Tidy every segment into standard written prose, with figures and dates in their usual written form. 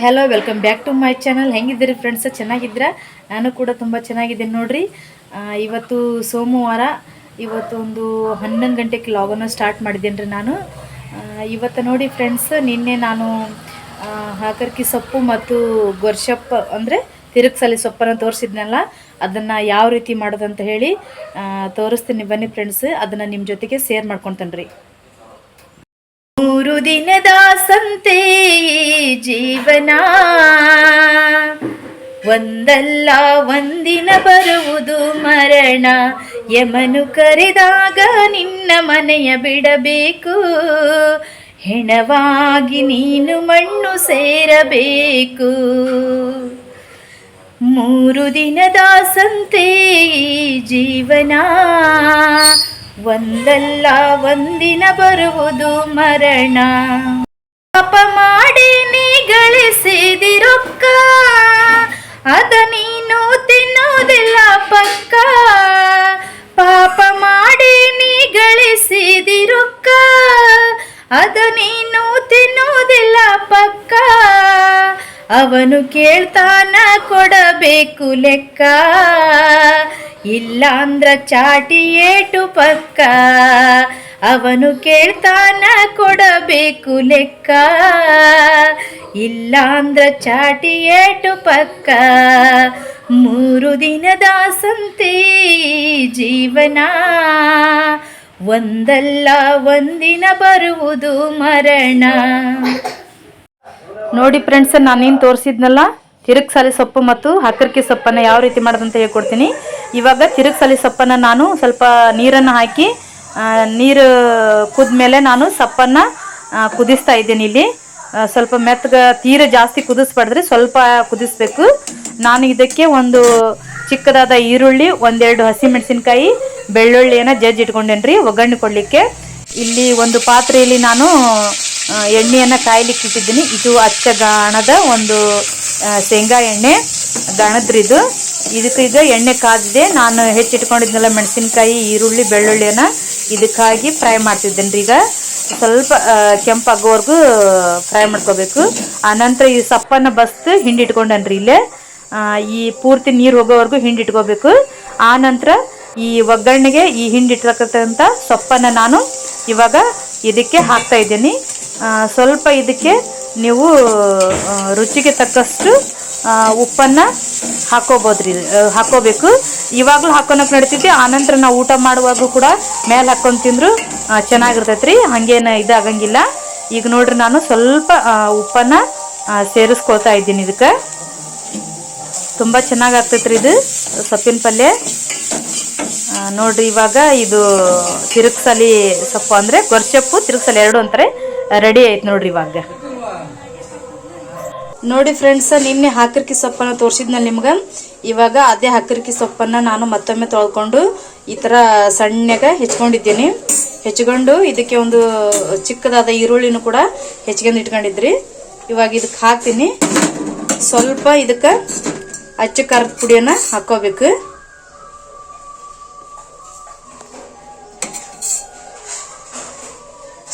Hello, welcome back to my channel. ಹೆಂಗಿದ್ದೀರಿ friends? ಚೆನ್ನಾಗಿದ್ದೀರಾ? ನಾನು ಕೂಡ ತುಂಬ ಚೆನ್ನಾಗಿದ್ದೀನಿ ನೋಡ್ರಿ. ಇವತ್ತು ಸೋಮವಾರ. ಇವತ್ತು ಒಂದು 11 ಗಂಟೆಗೆ ಲಾಗನ್ನು ಸ್ಟಾರ್ಟ್ ಮಾಡಿದ್ದೇನೆ ರೀ ನಾನು. ಇವತ್ತು ನೋಡಿ ಫ್ರೆಂಡ್ಸ್, ನಿನ್ನೆ ನಾನು ಹಾಕರ್ಕಿ ಸೊಪ್ಪು ಮತ್ತು ಗೊರ್ಷಪ್ಪು ಅಂದರೆ ತಿರುಗ್ಸಲಿ ಸೊಪ್ಪನ್ನು ತೋರಿಸಿದ್ನಲ್ಲ, ಅದನ್ನು ಯಾವ ರೀತಿ ಮಾಡೋದಂತ ಹೇಳಿ ತೋರಿಸ್ತೀನಿ ಬನ್ನಿ ಫ್ರೆಂಡ್ಸ್. ಅದನ್ನು ನಿಮ್ಮ ಜೊತೆಗೆ ಶೇರ್ ಮಾಡ್ಕೊತಾನೆ ರೀ. 3 ದಿನದ ಸಂತೆ ಜೀವನ, ಒಂದಲ್ಲ ಒಂದಿನ ಬರುವುದು ಮರಣ. ಯಮನು ಕರೆದಾಗ ನಿನ್ನ ಮನೆಯ ಬಿಡಬೇಕು, ಹೆಣವಾಗಿ ನೀನು ಮಣ್ಣು ಸೇರಬೇಕು. 3 ದಿನದ ಸಂತೆ ಜೀವನ, ಒಂದಲ್ಲ ಒಂದಿನ ಬರುವುದು ಮರಣ. ಪಾಪ ಮಾಡಿ ನೀ ಗಳಿಸಿದಿರೊಕ್ಕ, ಅದ ನೀನು ತಿನ್ನೋದಿಲ್ಲ ಪಕ್ಕ. ಪಾಪ ಮಾಡಿ ನೀ ಗಳಿಸಿದಿರೊಕ್ಕ, ಅದ ನೀನು ತಿನ್ನೋದಿಲ್ಲ ಪಕ್ಕ. ಅವನು ಕೇಳ್ತಾನ ಕೊಡಬೇಕು ಲೆಕ್ಕ, ಇಲ್ಲಾಂದ್ರ ಚಾಟಿ ಏಟು ಪಕ್ಕ. ಅವನು ಕೇಳ್ತಾನ ಕೊಡಬೇಕು ಲೆಕ್ಕ, ಇಲ್ಲಾಂದ್ರ ಚಾಟಿ ಏಟು ಪಕ್ಕ. 3 ದಿನದ ಸಂತೆ ಜೀವನ, ಒಂದಲ್ಲ ಒಂದಿನ ಬರುವುದು ಮರಣ. ನೋಡಿ ಫ್ರೆಂಡ್ಸ್, ನಾನೇನು ತೋರಿಸಿದ್ನಲ್ಲ ತಿರುಗ್ಸಾಲಿ ಸೊಪ್ಪು ಮತ್ತು ಹಕ್ಕರ್ಕಿ ಸೊಪ್ಪನ್ನು ಯಾವ ರೀತಿ ಮಾಡೋದಂತ ಹೇಳ್ಕೊಡ್ತೀನಿ. ಇವಾಗ ತಿರುಗ್ಸಾಲಿ ಸೊಪ್ಪನ್ನು ನಾನು ಸ್ವಲ್ಪ ನೀರನ್ನು ಹಾಕಿ, ನೀರು ಕುದ್ಮೇಲೆ ನಾನು ಸೊಪ್ಪನ್ನು ಕುದಿಸ್ತಾ ಇದ್ದೀನಿ. ಇಲ್ಲಿ ಸ್ವಲ್ಪ ಮೆತ್ತಗೆ, ತೀರ ಜಾಸ್ತಿ ಕುದಿಸ್ಬಾರ್ದ್ರಿ, ಸ್ವಲ್ಪ ಕುದಿಸ್ಬೇಕು. ನಾನು ಇದಕ್ಕೆ ಒಂದು ಚಿಕ್ಕದಾದ ಈರುಳ್ಳಿ, 1-2 ಹಸಿಮೆಣಸಿನ್ಕಾಯಿ, ಬೆಳ್ಳುಳ್ಳಿಯನ್ನು ಜಜ್ಜಿ ಇಟ್ಕೊಂಡೇನಿ ರೀ ಒಗ್ಗರಣೆ ಕೊಡಲಿಕ್ಕೆ. ಇಲ್ಲಿ ಒಂದು ಪಾತ್ರೆಯಲ್ಲಿ ನಾನು ಎಣ್ಣೆಯನ್ನು ಕಾಯ್ಲಿಕ್ಕೆ ಇಟ್ಟಿದ್ದೀನಿ. ಇದು ಅಚ್ಚ ಗಾಣದ ಒಂದು ಶೇಂಗಾ ಎಣ್ಣೆ, ಗಾಣದ್ರಿದು. ಇದಕ್ಕೆ ಈಗ ಎಣ್ಣೆ ಕಾದಿದೆ. ನಾನು ಹೆಚ್ಚಿಟ್ಕೊಂಡಿದ್ನೆಲ್ಲ ಮೆಣಸಿನ್ಕಾಯಿ, ಈರುಳ್ಳಿ, ಬೆಳ್ಳುಳ್ಳಿಯನ್ನು ಇದಕ್ಕಾಗಿ ಫ್ರೈ ಮಾಡ್ತಿದ್ದೇನೆ ರೀ. ಈಗ ಸ್ವಲ್ಪ ಕೆಂಪಾಗೋವರೆಗೂ ಫ್ರೈ ಮಾಡ್ಕೋಬೇಕು. ಆನಂತರ ಈ ಸೊಪ್ಪನ್ನು ಬಸ್ತು ಹಿಂಡಿಟ್ಕೊಂಡೇನ್ರಿ. ಇಲ್ಲೇ ಈ ಪೂರ್ತಿ ನೀರು ಹೋಗೋವರೆಗೂ ಹಿಂಡಿಟ್ಕೋಬೇಕು. ಆನಂತರ ಈ ಒಗ್ಗರಣೆಗೆ ಈ ಹಿಂಡಿಟ್ಟಿರ್ತಕ್ಕಂಥ ಸೊಪ್ಪನ್ನು ನಾನು ಇವಾಗ ಇದಕ್ಕೆ ಹಾಕ್ತಾ ಇದ್ದೀನಿ. ಸ್ವಲ್ಪ ಇದಕ್ಕೆ ನೀವು ರುಚಿಗೆ ತಕ್ಕಷ್ಟು ಉಪ್ಪನ್ನು ಹಾಕೋಬೇಕು. ಇವಾಗಲೂ ಹಾಕೋನಕ್ಕೆ ನಡೀತೈತಿ. ಆನಂತರ ನಾವು ಊಟ ಮಾಡುವಾಗೂ ಕೂಡ ಮೇಲೆ ಹಾಕ್ಕೊಂಡು ತಿಂದರೂ ಚೆನ್ನಾಗಿರ್ತೈತೆ ರೀ, ಹಾಗೇನು ಇದಾಗಂಗಿಲ್ಲ. ಈಗ ನೋಡ್ರಿ, ನಾನು ಸ್ವಲ್ಪ ಉಪ್ಪನ್ನು ಸೇರಿಸ್ಕೊಳ್ತಾ ಇದ್ದೀನಿ. ಇದಕ್ಕೆ ತುಂಬ ಚೆನ್ನಾಗಾಗ್ತೈತೆ ರೀ ಇದು ಸೊಪ್ಪಿನ ಪಲ್ಯ. ನೋಡ್ರಿ, ಇವಾಗ ಇದು ತಿರುಗ್ಸಲಿ ಸೊಪ್ಪು ಅಂದರೆ ಗೊರ್ಷಪ್ಪು, ತಿರುಗ್ಸಲಿ ಎರಡು ಅಂತಾರೆ, ರೆಡಿ ಆಯ್ತು ನೋಡ್ರಿ. ಇವಾಗ ನೋಡಿ ಫ್ರೆಂಡ್ಸ್, ನಿನ್ನೆ ಹಕ್ಕರ್ಕಿ ಸೊಪ್ಪನ್ನು ತೋರಿಸಿದ್ನಲ್ಲ ನಿಮ್ಗೆ. ಇವಾಗ ಅದೇ ಹಕ್ಕರ್ಕಿ ಸೊಪ್ಪನ್ನು ನಾನು ಮತ್ತೊಮ್ಮೆ ತೊಳ್ಕೊಂಡು ಈ ಥರ ಸಣ್ಣಗೆ ಹೆಚ್ಕೊಂಡಿದ್ದೀನಿ. ಹೆಚ್ಕೊಂಡು ಇದಕ್ಕೆ ಒಂದು ಚಿಕ್ಕದಾದ ಈರುಳ್ಳಿನೂ ಕೂಡ ಹೆಚ್ಕೊಂಡು ಇಟ್ಕೊಂಡಿದ್ರಿ. ಇವಾಗ ಇದಕ್ಕೆ ಹಾಕ್ತೀನಿ. ಸ್ವಲ್ಪ ಇದಕ್ಕೆ ಅಚ್ಚ ಖಾರದ ಪುಡಿಯನ್ನು ಹಾಕೋಬೇಕು.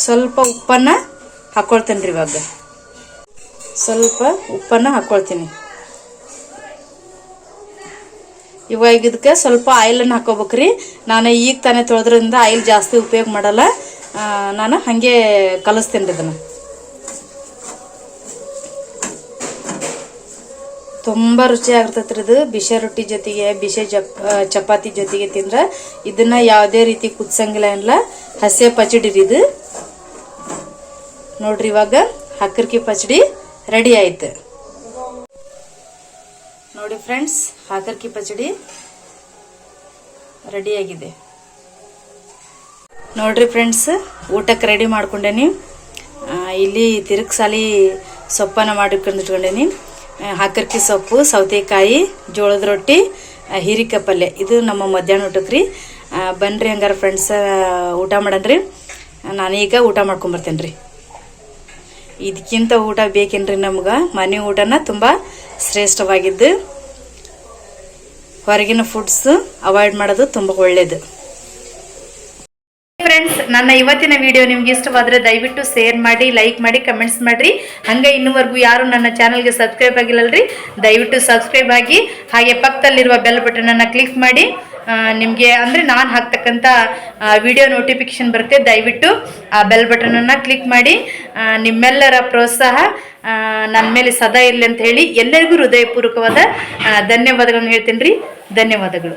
ಸ್ವಲ್ಪ ಉಪ್ಪನ್ನು ಹಾಕ್ಕೊಳ್ತೇನೆ ರೀ. ಇವಾಗ ಸ್ವಲ್ಪ ಉಪ್ಪನ್ನು ಹಾಕ್ಕೊಳ್ತೀನಿ. ಇವಾಗ ಇದಕ್ಕೆ ಸ್ವಲ್ಪ ಆಯಿಲನ್ನು ಹಾಕೋಬೇಕ್ರಿ. ನಾನು ಈಗ ತಾನೇ ತೊಳೆದ್ರಿಂದ ಆಯಿಲ್ ಜಾಸ್ತಿ ಉಪಯೋಗ ಮಾಡಲ್ಲ, ನಾನು ಹಾಗೆ ಕಲಿಸ್ತೇನೆ ರೀ ಇದನ್ನು. ತುಂಬ ರುಚಿಯಾಗಿರ್ತೈತೆ ರೀ ಇದು. ಬಿಸಿ ರೊಟ್ಟಿ ಜೊತೆಗೆ, ಬಿಸಿ ಚಪಾತಿ ಜೊತೆಗೆ ತಿಂದ್ರೆ ಇದನ್ನು ಯಾವುದೇ ರೀತಿ ಕುದಿಸಂಗಿಲ್ಲ ಏನಿಲ್ಲ. ಹಸಿ ಪಚಡಿ ರೀ ಇದು. ನೋಡ್ರಿ, ಇವಾಗ ಹಕ್ಕರ್ಕಿ ಪಚಡಿ ರೆಡಿ ಆಯ್ತು ನೋಡಿ ಫ್ರೆಂಡ್ಸ್. ಹಕ್ಕರ್ಕಿ ಪಚಡಿ ರೆಡಿಯಾಗಿದೆ ನೋಡ್ರಿ ಫ್ರೆಂಡ್ಸ್. ಊಟಕ್ಕೆ ರೆಡಿ ಮಾಡ್ಕೊಂಡೇನಿ. ಇಲ್ಲಿ ತಿರುಗ್ಸಾಲಿ ಸೊಪ್ಪನ್ನು ಮಾಡಿಕೊಂಡಿಟ್ಕೊಂಡೇನಿ. ಹಕ್ಕರ್ಕಿ ಸೊಪ್ಪು, ಸೌತೆಕಾಯಿ, ಜೋಳದ ರೊಟ್ಟಿ, ಹೀರಿಕಾಯಿ ಪಲ್ಯ. ಇದು ನಮ್ಮ ಮಧ್ಯಾಹ್ನ ಊಟಕ್ಕೆ ರೀ. ಬನ್ನಿರಿ ಹಂಗಾರೆ ಫ್ರೆಂಡ್ಸ್, ಊಟ ಮಾಡನ್ರಿ. ನಾನೀಗ ಊಟ ಮಾಡ್ಕೊಂಬರ್ತೇನೆ ರೀ. ಇದಕ್ಕಿಂತ ಊಟ ಬೇಕೇನ್ರಿ ನಮ್ಗೆ? ಮನೆ ಊಟನ ತುಂಬ ಶ್ರೇಷ್ಠವಾಗಿದ್ದು. ಹೊರಗಿನ ಫುಡ್ಸ್ ಅವಾಯ್ಡ್ ಮಾಡೋದು ತುಂಬ ಒಳ್ಳೇದು. ಫ್ರೆಂಡ್ಸ್, ನನ್ನ ಇವತ್ತಿನ ವಿಡಿಯೋ ನಿಮ್ಗೆ ಇಷ್ಟವಾದರೆ ದಯವಿಟ್ಟು ಶೇರ್ ಮಾಡಿ, ಲೈಕ್ ಮಾಡಿ, ಕಮೆಂಟ್ಸ್ ಮಾಡಿರಿ. ಹಂಗೆ ಇನ್ನೂವರೆಗೂ ಯಾರು ನನ್ನ ಚಾನಲ್ಗೆ ಸಬ್ಸ್ಕ್ರೈಬ್ ಆಗಿಲ್ಲಲ್ರಿ, ದಯವಿಟ್ಟು ಸಬ್ಸ್ಕ್ರೈಬ್ ಆಗಿ. ಹಾಗೆ ಪಕ್ಕದಲ್ಲಿರುವ ಬೆಲ್ ಬಟನನ್ನು ಕ್ಲಿಕ್ ಮಾಡಿ. ನಿಮಗೆ ಅಂದರೆ ನಾನು ಹಾಕ್ತಕ್ಕಂಥ ವಿಡಿಯೋ ನೋಟಿಫಿಕೇಶನ್ ಬರುತ್ತೆ. ದಯವಿಟ್ಟು ಆ ಬೆಲ್ ಬಟನನ್ನು ಕ್ಲಿಕ್ ಮಾಡಿ. ನಿಮ್ಮೆಲ್ಲರ ಪ್ರೋತ್ಸಾಹ ನನ್ನ ಮೇಲೆ ಸದಾ ಇರಲಿ ಅಂತ ಹೇಳಿ ಎಲ್ಲರಿಗೂ ಹೃದಯಪೂರ್ವಕವಾದ ಧನ್ಯವಾದಗಳನ್ನು ಹೇಳ್ತೀನಿ ರೀ. ಧನ್ಯವಾದಗಳು.